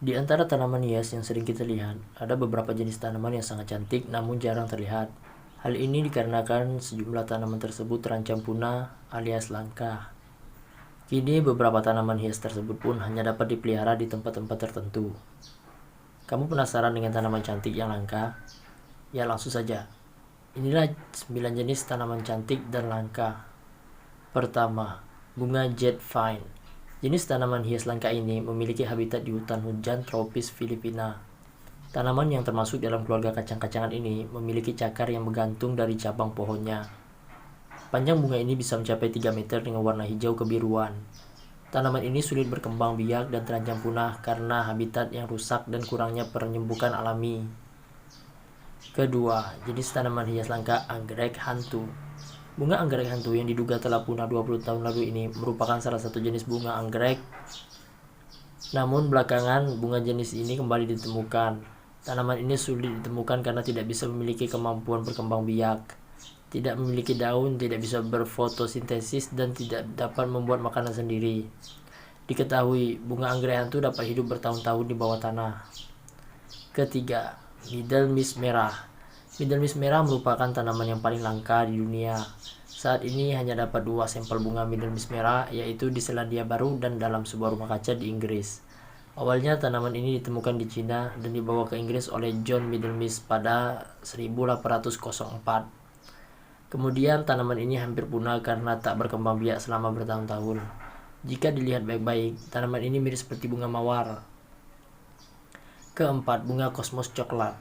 Di antara tanaman hias yang sering kita lihat, ada beberapa jenis tanaman yang sangat cantik namun jarang terlihat. Hal ini dikarenakan sejumlah tanaman tersebut terancam punah alias langka. Kini beberapa tanaman hias tersebut pun hanya dapat dipelihara di tempat-tempat tertentu. Kamu penasaran dengan tanaman cantik yang langka? Ya, langsung saja. Inilah 9 jenis tanaman cantik dan langka. Pertama, bunga jet vine. Jenis tanaman hias langka ini memiliki habitat di hutan hujan tropis Filipina. Tanaman yang termasuk dalam keluarga kacang-kacangan ini memiliki cakar yang bergantung dari cabang pohonnya. Panjang bunga ini bisa mencapai 3 meter dengan warna hijau kebiruan. Tanaman ini sulit berkembang biak dan terancam punah karena habitat yang rusak dan kurangnya penyembuhan alami. Kedua, jenis tanaman hias langka anggrek hantu. Bunga anggrek hantu yang diduga telah punah 20 tahun lalu ini merupakan salah satu jenis bunga anggrek. Namun belakangan bunga jenis ini kembali ditemukan. Tanaman ini sulit ditemukan karena tidak bisa memiliki kemampuan berkembang biak, tidak memiliki daun, tidak bisa berfotosintesis, dan tidak dapat membuat makanan sendiri. Diketahui bunga anggrek hantu dapat hidup bertahun-tahun di bawah tanah. Ketiga, middle mist merah. Middle mist merah merupakan tanaman yang paling langka di dunia. Saat ini hanya dapat 2 sampel bunga middle mist merah, yaitu di Selandia Baru dan dalam sebuah rumah kaca di Inggris. Awalnya tanaman ini ditemukan di Cina dan dibawa ke Inggris oleh John Middle Mist pada 1804. Kemudian tanaman ini hampir punah karena tak berkembang biak selama bertahun-tahun. Jika dilihat baik-baik, tanaman ini mirip seperti bunga mawar. Keempat, bunga kosmos coklat.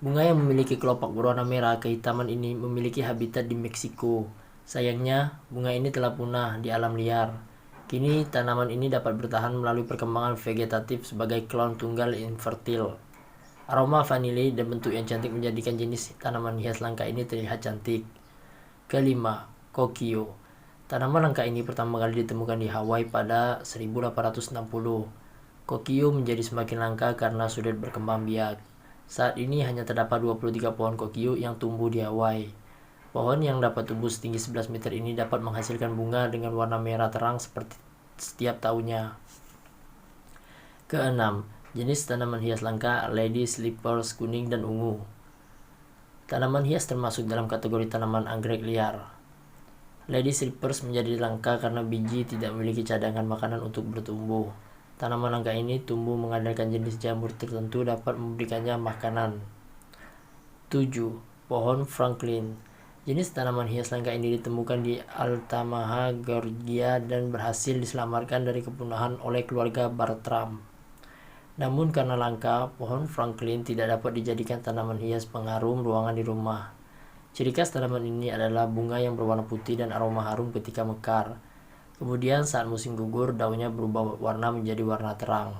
Bunga yang memiliki kelopak berwarna merah kehitaman ini memiliki habitat di Meksiko. Sayangnya, bunga ini telah punah di alam liar. Kini, tanaman ini dapat bertahan melalui perkembangan vegetatif sebagai klon tunggal infertil. Aroma vanili dan bentuk yang cantik menjadikan jenis tanaman hias langka ini terlihat cantik. Kelima, kokio. Tanaman langka ini pertama kali ditemukan di Hawaii pada 1860. Kokio menjadi semakin langka karena sulit berkembang biak. Saat ini hanya terdapat 23 pohon kokio yang tumbuh di Hawaii. Pohon yang dapat tumbuh setinggi 11 meter ini dapat menghasilkan bunga dengan warna merah terang seperti setiap tahunnya. Keenam, jenis tanaman hias langka lady slippers kuning dan ungu. Tanaman hias termasuk dalam kategori tanaman anggrek liar. Lady slippers menjadi langka karena biji tidak memiliki cadangan makanan untuk bertumbuh. Tanaman langka ini tumbuh mengandalkan jenis jamur tertentu dapat memberikannya makanan. 7. Pohon Franklin. Jenis tanaman hias langka ini ditemukan di Altamaha, Georgia dan berhasil diselamatkan dari kepunahan oleh keluarga Bartram. Namun karena langka, pohon Franklin tidak dapat dijadikan tanaman hias pengharum ruangan di rumah. Ciri khas tanaman ini adalah bunga yang berwarna putih dan aroma harum ketika mekar. Kemudian saat musim gugur, daunnya berubah warna menjadi warna terang.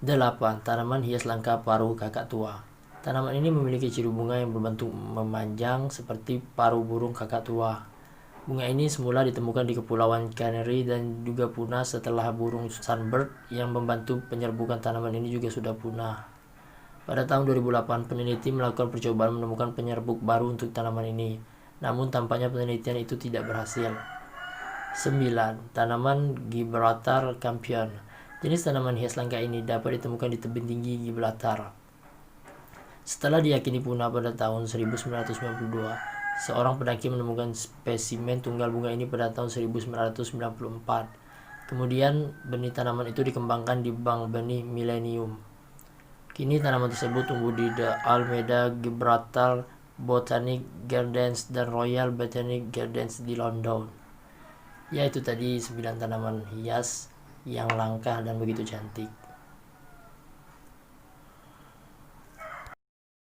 8. Tanaman hias langka paruh kakak tua. Tanaman ini memiliki ciri bunga yang berbentuk memanjang seperti paruh burung kakak tua. Bunga ini semula ditemukan di Kepulauan Canary dan juga punah setelah burung sunbird yang membantu penyerbukan tanaman ini juga sudah punah. Pada tahun 2008, peneliti melakukan percobaan menemukan penyerbuk baru untuk tanaman ini. Namun tampaknya penelitian itu tidak berhasil. 9. Tanaman Gibraltar Campion. Jenis tanaman hias langka ini dapat ditemukan di tebing tinggi Gibraltar. Setelah diyakini punah pada tahun 1992, seorang pendaki menemukan spesimen tunggal bunga ini pada tahun 1994. Kemudian benih tanaman itu dikembangkan di bank benih Millennium. Kini tanaman tersebut tumbuh di The Almeida Gibraltar Botanic Gardens dan Royal Botanic Gardens di London. Ya, itu tadi 9 tanaman hias yang langka dan begitu cantik.